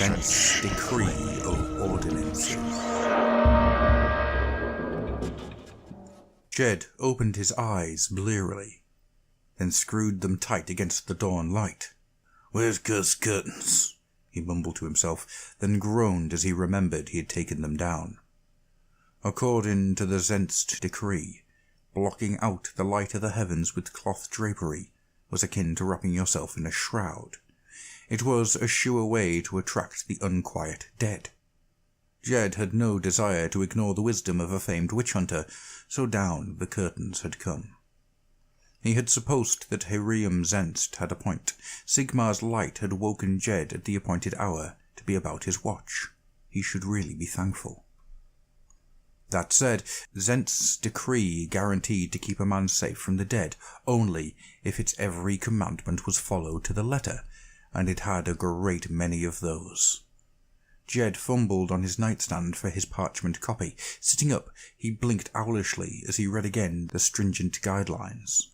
ZENST'S Decree of Ordinances. Jed opened his eyes blearily, then screwed them tight against the dawn light. "Where's cursed curtains?" he mumbled to himself, then groaned as he remembered he had taken them down. According to the ZENST'S decree, blocking out the light of the heavens with cloth drapery was akin to wrapping yourself in a shroud. It was a sure way to attract the unquiet dead. Jed had no desire to ignore the wisdom of a famed witch-hunter, so down the curtains had come. He had supposed that Herium ZENST had a point. Sigmar's light had woken Jed at the appointed hour to be about his watch. He should really be thankful. That said, ZENST'S decree guaranteed to keep a man safe from the dead only if its every commandment was followed to the letter, and it had a great many of those. Jed fumbled on his nightstand for his parchment copy. Sitting up, he blinked owlishly as he read again the stringent guidelines.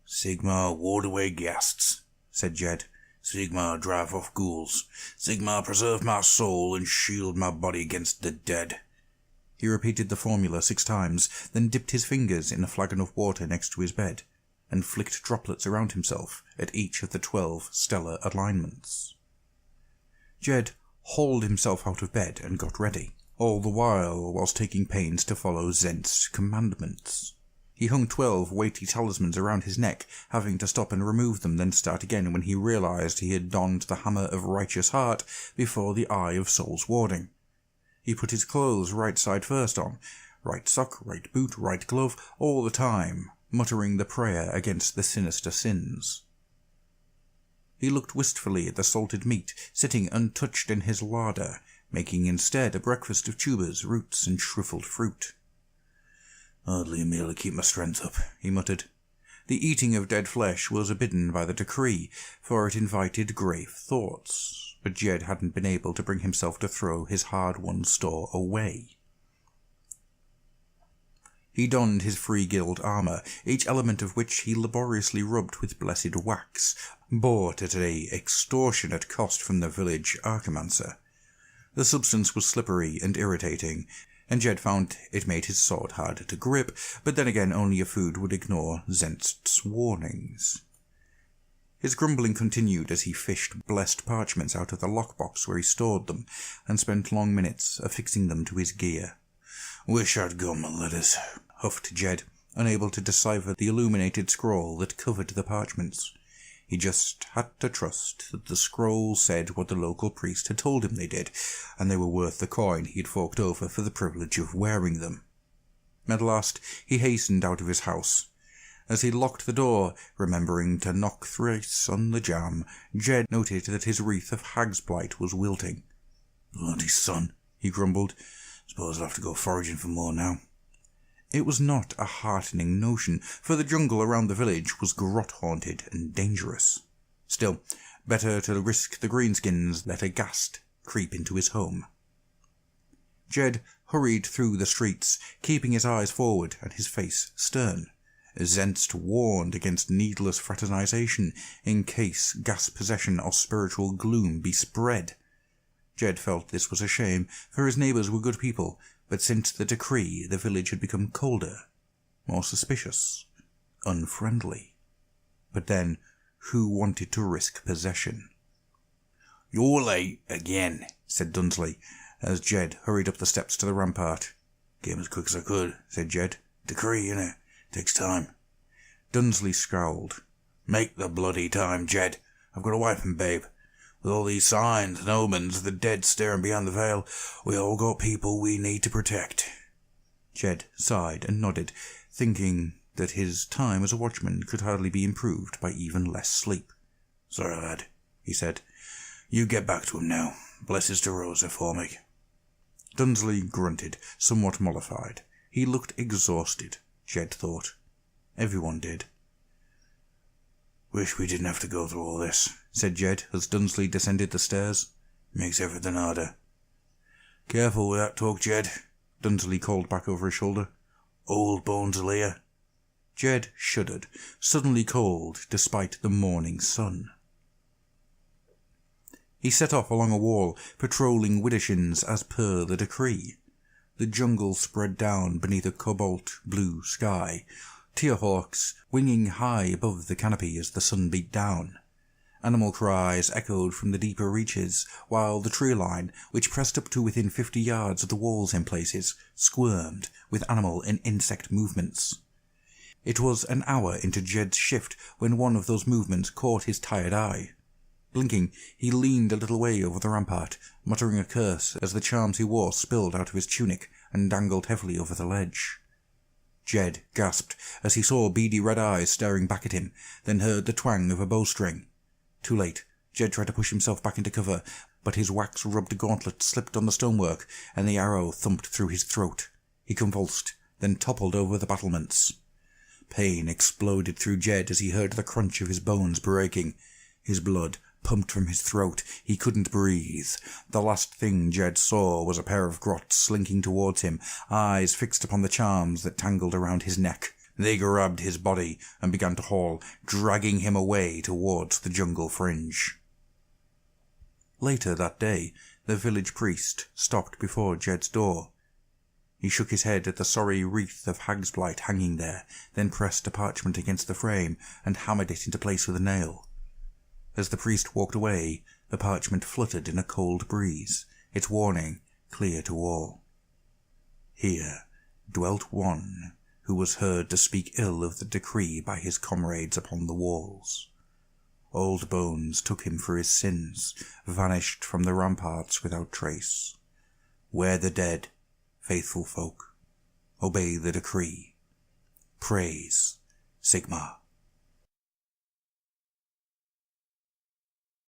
"Sigmar ward away ghasts," said Jed. "Sigmar drive off ghouls. Sigmar preserve my soul and shield my body against the dead." He repeated the formula 6 times, then dipped his fingers in a flagon of water next to his bed, and flicked droplets around himself at each of the 12 stellar alignments. Jed hauled himself out of bed and got ready, all the whilst taking pains to follow ZENST'S commandments. He hung 12 weighty talismans around his neck, having to stop and remove them, then start again when he realized he had donned the hammer of righteous heart before the eye of soul's warding. He put his clothes right side first on, right sock, right boot, right glove, all the time, muttering the prayer against the sinister sins. He looked wistfully at the salted meat, sitting untouched in his larder, making instead a breakfast of tubers, roots, and shriveled fruit. "Hardly a meal to keep my strength up," he muttered. The eating of dead flesh was forbidden by the decree, for it invited grave thoughts, but Jed hadn't been able to bring himself to throw his hard-won store away. He donned his free guild armour, each element of which he laboriously rubbed with blessed wax, bought at an extortionate cost from the village archimancer. The substance was slippery and irritating, and Jed found it made his sword hard to grip, but then again only a food would ignore ZENST'S warnings. His grumbling continued as he fished blessed parchments out of the lockbox where he stored them, and spent long minutes affixing them to his gear. "Wish I'd gone my letters," huffed Jed, unable to decipher the illuminated scroll that covered the parchments. He just had to trust that the scroll said what the local priest had told him they did, and they were worth the coin he had forked over for the privilege of wearing them. At last he hastened out of his house. As he locked the door, remembering to knock thrice on the jamb, Jed noted that his wreath of hag's blight was wilting. "Bloody sun," he grumbled. "Suppose I'll have to go foraging for more now." It was not a heartening notion, for the jungle around the village was grot-haunted and dangerous. Still, better to risk the greenskins let a ghast creep into his home. Jed hurried through the streets, keeping his eyes forward and his face stern. ZENST warned against needless fraternization in case gas possession or spiritual gloom be spread. Jed felt this was a shame, for his neighbours were good people, but since the decree the village had become colder, more suspicious, unfriendly. But then, who wanted to risk possession? "You're late again," said Dunsley, as Jed hurried up the steps to the rampart. "Came as quick as I could," said Jed. "Decree, innit? Takes time." Dunsley scowled. "Make the bloody time, Jed. I've got a wife and babe. With all these signs and omens of the dead staring behind the veil, we all got people we need to protect." Jed sighed and nodded, thinking that his time as a watchman could hardly be improved by even less sleep. "Sorry, lad," he said. "You get back to him now. Bless his de Rosa for me." Dunsley grunted, somewhat mollified. He looked exhausted, Jed thought. Everyone did. "Wish we didn't have to go through all this," said Jed as Dunsley descended the stairs. "Makes everything harder." "Careful with that talk, Jed," Dunsley called back over his shoulder. "Old bones will hear." Jed shuddered, suddenly cold despite the morning sun. He set off along a wall, patrolling widdershins as per the decree. The jungle spread down beneath a cobalt-blue sky, tearhawks winging high above the canopy as the sun beat down. Animal cries echoed from the deeper reaches, while the tree line, which pressed up to within 50 yards of the walls in places, squirmed with animal and insect movements. It was an hour into Jed's shift when one of those movements caught his tired eye. Blinking, he leaned a little way over the rampart, muttering a curse as the charms he wore spilled out of his tunic and dangled heavily over the ledge. Jed gasped as he saw beady red eyes staring back at him, then heard the twang of a bowstring. Too late. Jed tried to push himself back into cover, but his wax-rubbed gauntlet slipped on the stonework, and the arrow thumped through his throat. He convulsed, then toppled over the battlements. Pain exploded through Jed as he heard the crunch of his bones breaking. His blood pumped from his throat. He couldn't breathe. The last thing Jed saw was a pair of grots slinking towards him, eyes fixed upon the charms that tangled around his neck. They grabbed his body and began to haul, dragging him away towards the jungle fringe. Later that day, the village priest stopped before Jed's door. He shook his head at the sorry wreath of hag's blight hanging there, then pressed a parchment against the frame and hammered it into place with a nail. As the priest walked away, the parchment fluttered in a cold breeze, its warning clear to all. Here dwelt one who was heard to speak ill of the decree by his comrades upon the walls. Old bones took him for his sins, vanished from the ramparts without trace. Where the dead, faithful folk, obey the decree. Praise Sigma.